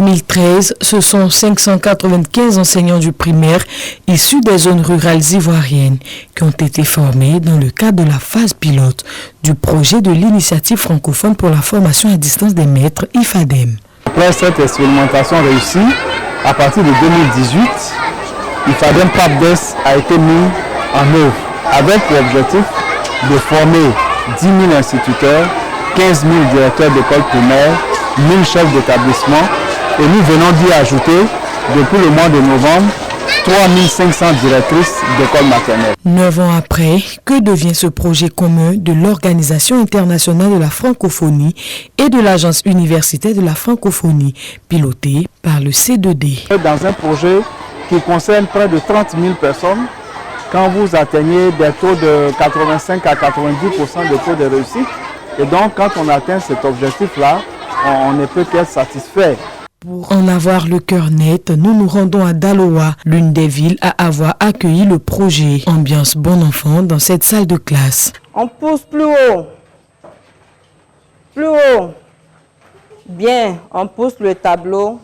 2013, ce sont 595 enseignants du primaire issus des zones rurales ivoiriennes qui ont été formés dans le cadre de la phase pilote du projet de l'initiative francophone pour la formation à distance des maîtres IFADEM. Après cette expérimentation réussie, à partir de 2018, IFADEM PAPDES a été mis en œuvre avec l'objectif de former 10 000 instituteurs, 15 000 directeurs d'école primaire, 1000 chefs d'établissement et nous venons d'y ajouter, depuis le mois de novembre, 3500 directrices d'école maternelle. 9 ans après, que devient ce projet commun de l'Organisation internationale de la francophonie et de l'Agence universitaire de la francophonie, piloté par le C2D? Dans un projet qui concerne près de 30 000 personnes, quand vous atteignez des taux de 85 à 90% de taux de réussite, et donc quand on atteint cet objectif-là, on ne peut qu'être satisfait. Pour en avoir le cœur net, nous nous rendons à Daloa, l'une des villes à avoir accueilli le projet. Ambiance bon enfant dans cette salle de classe. On pousse plus haut. Plus haut. Bien, on pousse le tableau.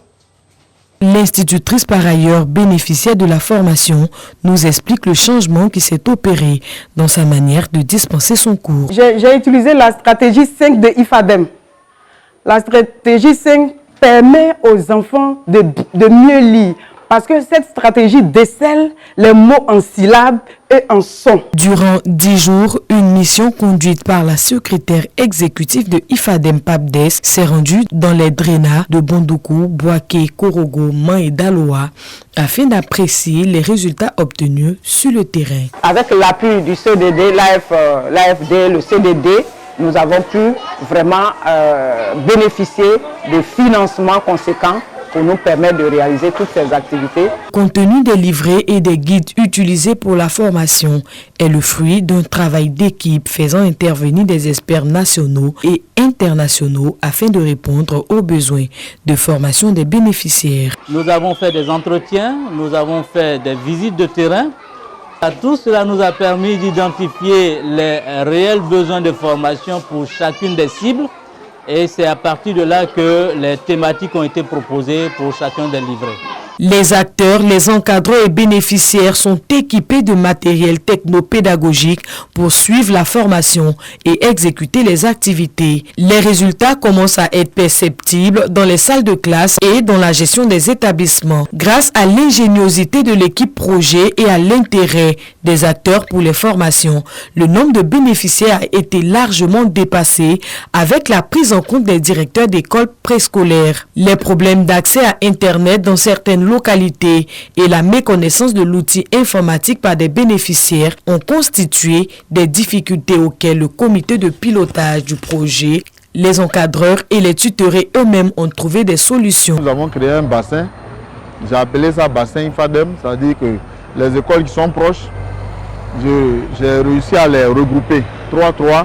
L'institutrice, par ailleurs bénéficiaire de la formation, nous explique le changement qui s'est opéré dans sa manière de dispenser son cours. J'ai utilisé la stratégie 5 de IFADEM. La stratégie 5 permet aux enfants de mieux lire parce que cette stratégie décèle les mots en syllabes et en sons. Durant 10 jours, une mission conduite par la secrétaire exécutive de IFADEM PAPDES s'est rendue dans les DRENA de Bondoukou, Boaké, Korogo, Man et Daloa afin d'apprécier les résultats obtenus sur le terrain. Avec l'appui du CDD, l'AFD, le CDD, nous avons pu vraiment bénéficier de financements conséquents pour nous permettre de réaliser toutes ces activités. Compte tenu des livrets et des guides utilisés pour la formation, est le fruit d'un travail d'équipe faisant intervenir des experts nationaux et internationaux afin de répondre aux besoins de formation des bénéficiaires. Nous avons fait des entretiens, nous avons fait des visites de terrain. Tout cela nous a permis d'identifier les réels besoins de formation pour chacune des cibles et c'est à partir de là que les thématiques ont été proposées pour chacun des livrets. Les acteurs, les encadreurs et bénéficiaires sont équipés de matériel technopédagogique pour suivre la formation et exécuter les activités. Les résultats commencent à être perceptibles dans les salles de classe et dans la gestion des établissements. Grâce à l'ingéniosité de l'équipe projet et à l'intérêt des acteurs pour les formations, le nombre de bénéficiaires a été largement dépassé avec la prise en compte des directeurs d'écoles préscolaires. Les problèmes d'accès à Internet dans certaines localités et la méconnaissance de l'outil informatique par des bénéficiaires ont constitué des difficultés auxquelles le comité de pilotage du projet, les encadreurs et les tutorés eux-mêmes ont trouvé des solutions. Nous avons créé un bassin, j'ai appelé ça bassin IFADEM, c'est-à-dire que les écoles qui sont proches, j'ai réussi à les regrouper 3-3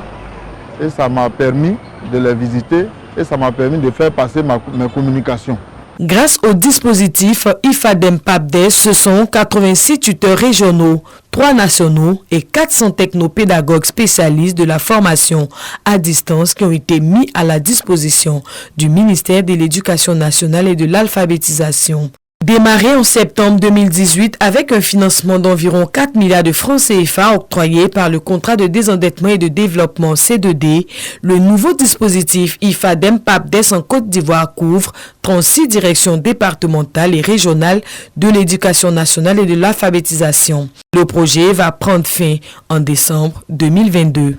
et ça m'a permis de les visiter et ça m'a permis de faire passer mes communications. Grâce au dispositif IFADEM PAPDES, ce sont 86 tuteurs régionaux, 3 nationaux et 400 technopédagogues spécialistes de la formation à distance qui ont été mis à la disposition du ministère de l'Éducation nationale et de l'alphabétisation. Démarré en septembre 2018 avec un financement d'environ 4 milliards de francs CFA octroyé par le contrat de désendettement et de développement C2D, le nouveau dispositif IFADEM PAPDES en Côte d'Ivoire couvre 36 directions départementales et régionales de l'éducation nationale et de l'alphabétisation. Le projet va prendre fin en décembre 2022.